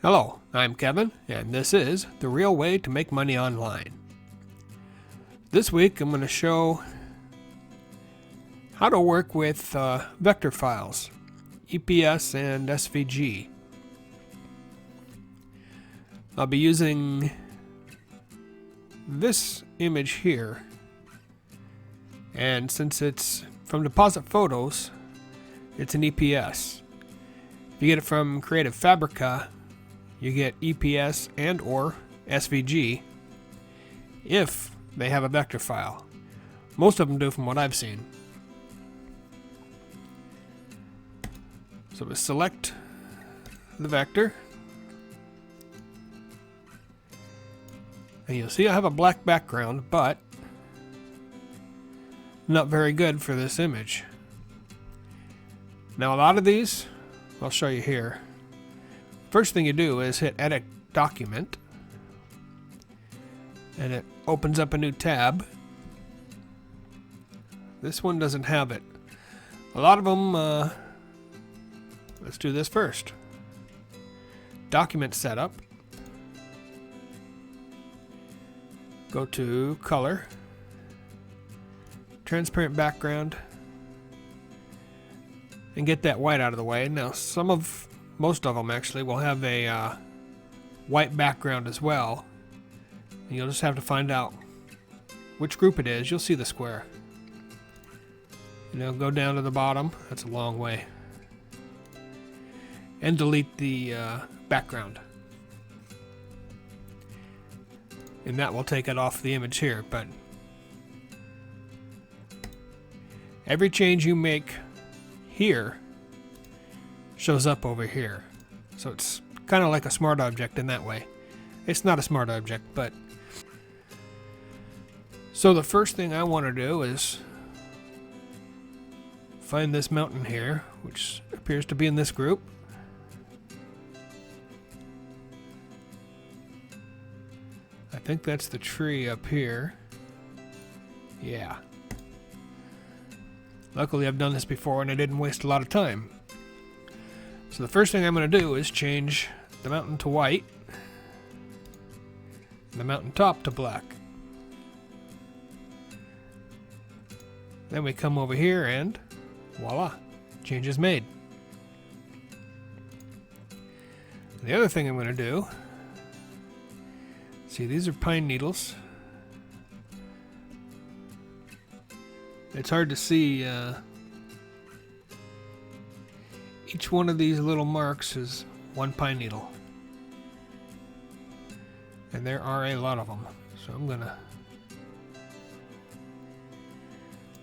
Hello, I'm Kevin, and this is The Real Way to Make Money Online. This week I'm going to show how to work with vector files, EPS and SVG. I'll be using this image here, and since it's from Deposit Photos, it's an EPS. If you get it from Creative Fabrica, you get EPS and or SVG if they have a vector file. Most of them do from what I've seen. So we select the vector. And you'll see I have a black background, but not very good for this image. Now a lot of these, I'll show you here. First thing you do is hit Edit Document, and it opens up a new tab. This one doesn't have it. A lot of them, let's do this first. Document Setup. Go to Color, Transparent Background, and get that white out of the way. Now most of them actually will have a white background as well. And you'll just have to find out which group it is. You'll see the square. Go down to the bottom. That's a long way. And delete the background. And that will take it off the image here. But every change you make here shows up over here. So it's kind of like a smart object in that way. It's not a smart object, but... So the first thing I want to do is find this mountain here, which appears to be in this group. I think that's the tree up here. Yeah. Luckily I've done this before and I didn't waste a lot of time. So the first thing I'm going to do is change the mountain to white, and the mountain top to black. Then we come over here and voila, change is made. The other thing I'm going to do, see, these are pine needles. It's hard to see each one of these little marks is one pine needle. And there are a lot of them. So I'm going to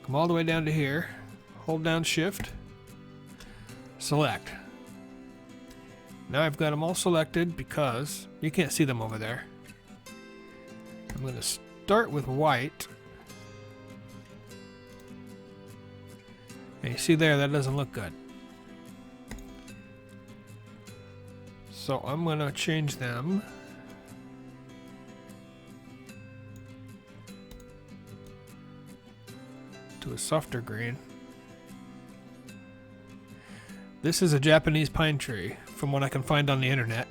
come all the way down to here, hold down Shift, select. Now I've got them all selected because you can't see them over there. I'm going to start with white. And you see there, that doesn't look good. So I'm going to change them to a softer green. This is a Japanese pine tree from what I can find on the internet.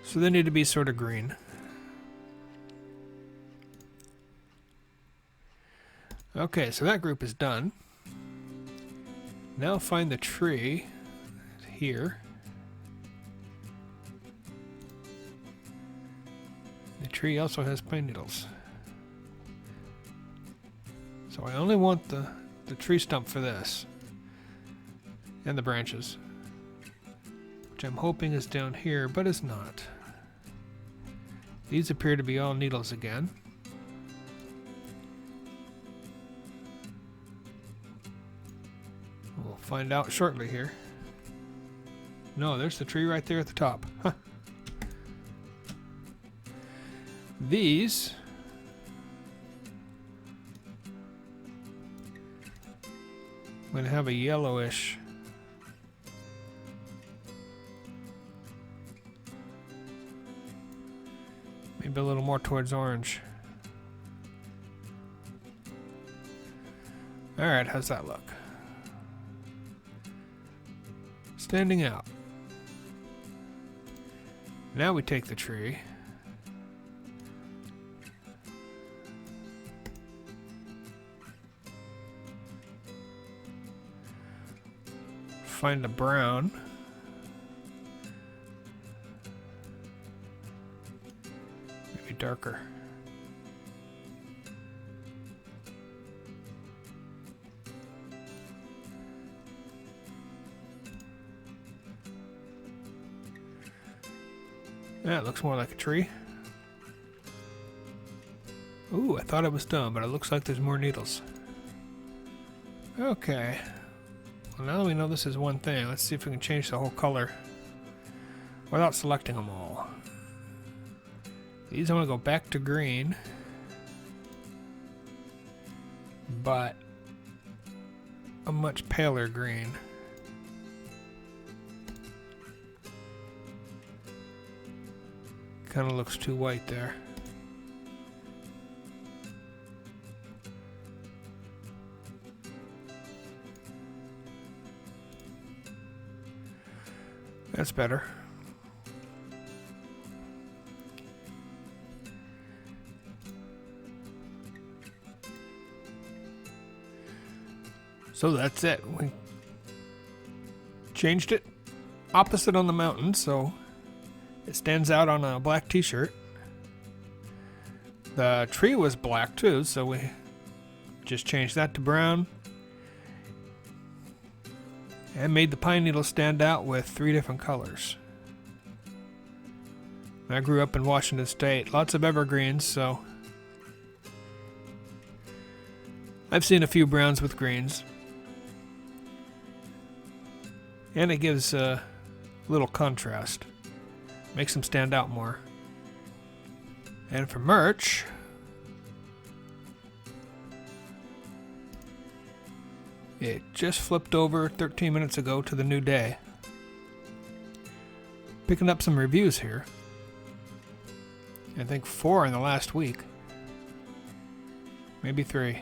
So they need to be sort of green. Okay, so that group is done. Now find the tree here. The tree also has pine needles. So I only want the tree stump for this. And the branches. Which I'm hoping is down here, but it's not. These appear to be all needles again. We'll find out shortly here. No, there's the tree right there at the top. Huh. These I'm going to have a yellowish maybe a little more towards orange. Alright, how's that look? standing out. Now we take the tree. Find the brown. Maybe darker. Yeah, it looks more like a tree. Ooh, I thought it was done, but it looks like there's more needles. Okay. Well, now that we know this is one thing, let's see if we can change the whole color without selecting them all. These I want to go back to green, but a much paler green. Kind of looks too white there. That's better. So that's it. We changed it opposite on the mountain, so it stands out on a black t-shirt. The tree was black too, so we just changed that to brown. And made the pine needle stand out with 3 different colors. I grew up in Washington State, lots of evergreens, so I've seen a few browns with greens. And it gives a little contrast. Makes them stand out more. And for merch, it just flipped over 13 minutes ago to the new day. Picking up some reviews here. I think 4 in the last week. Maybe 3.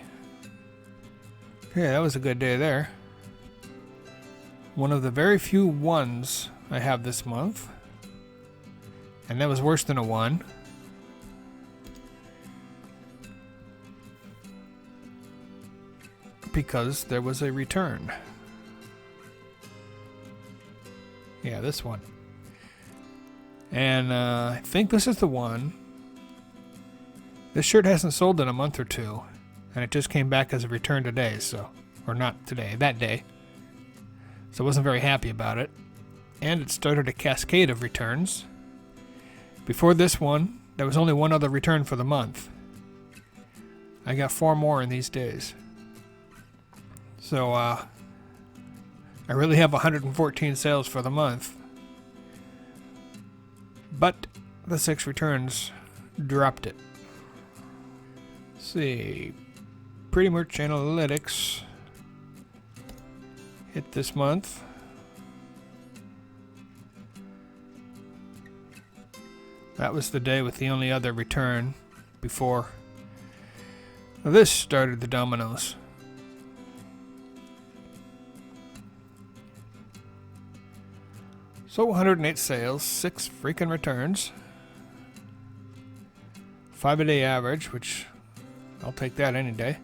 Okay, that was a good day there. One of the very few 1s I have this month. And that was worse than a 1. Because there was a return. Yeah, this one. And I think this is the one. This shirt hasn't sold in a month or 2. And it just came back as a return today, so. Or not today, that day. So I wasn't very happy about it. And it started a cascade of returns. Before this one, there was only 1 other return for the month. I got 4 more in these days. So, I really have 114 sales for the month. But the 6 returns dropped it. Let's see. Pretty Merch Analytics hit this month. That was the day with the only other return before this started the dominoes. So 108 sales, 6 freaking returns. 5 a day average, which I'll take that any day.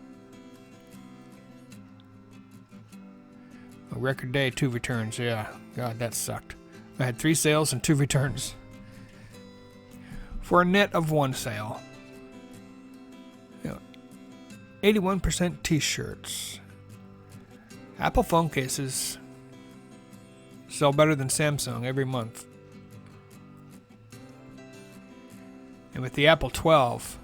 A record day, 2 returns. Yeah, God, that sucked. I had 3 sales and 2 returns. For a net of 1 sale. 81% t-shirts. Apple phone cases sell better than Samsung every month. And with the Apple 12,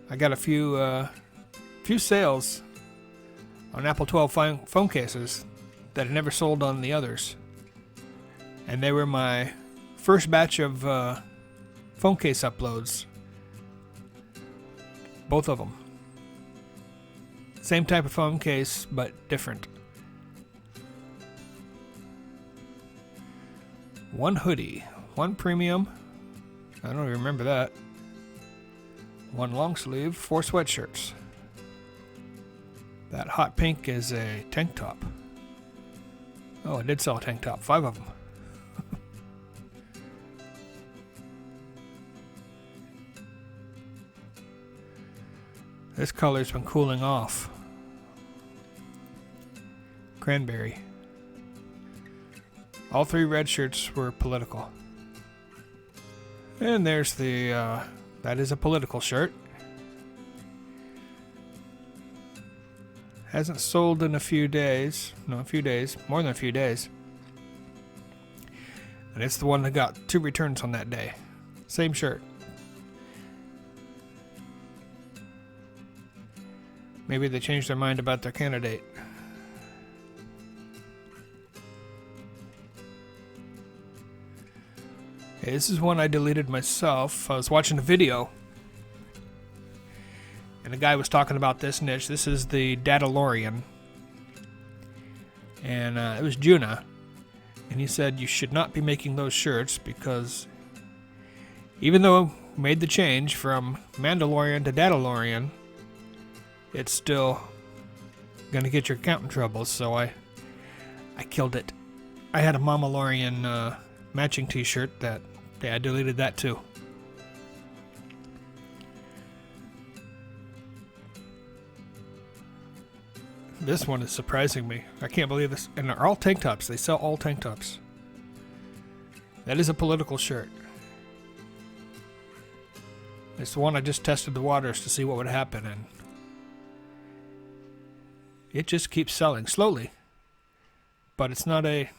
I got a few sales on Apple 12 phone cases that had never sold on the others. And they were my first batch of phone case uploads. Both of them. Same type of phone case, but different. 1 hoodie, 1 premium, I don't even remember that. 1 long sleeve, 4 sweatshirts. That hot pink is a tank top. Oh, I did sell a tank top. 5 of them. This color's been cooling off. Cranberry. All 3 red shirts were political. And there's the, that is a political shirt. Hasn't sold in a few days. No, a few days. More than a few days. And it's the one that got 2 returns on that day. Same shirt. Maybe they changed their mind about their candidate. Okay, this is one I deleted myself. I was watching a video, and a guy was talking about this niche. This is the Datalorian, and it was Juna, and he said you should not be making those shirts because even though we made the change from Mandalorian to Datalorian, it's still gonna get your account in trouble. So I killed it. I had a Mamalorian matching t-shirt that I deleted that too. This one is surprising me. I can't believe this. And they're all tank tops. They sell all tank tops. That is a political shirt. It's the one I just tested the waters to see what would happen, and it just keeps selling slowly. But it's not a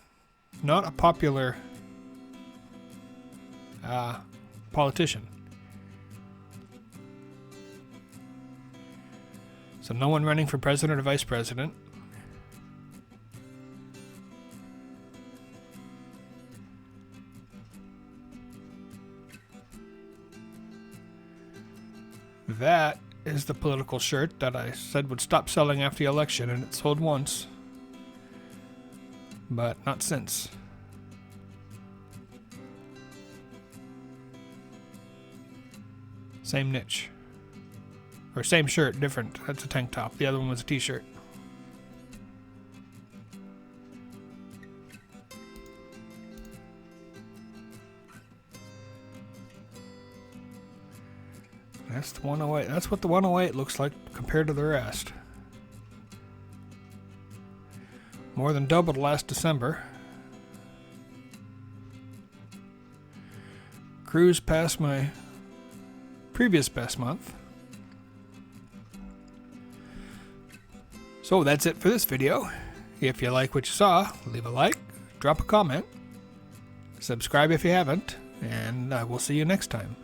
popular politician. So no one running for president or vice president. That is the political shirt that I said would stop selling after the election, and it sold once, but not since. Same niche. Or same shirt, different. That's a tank top. The other one was a t-shirt. That's the 108. That's what the 108 looks like compared to the rest. More than doubled last December. Cruised past my previous best month. So that's it for this video. If you like what you saw, leave a like, drop a comment, subscribe if you haven't, and I will see you next time.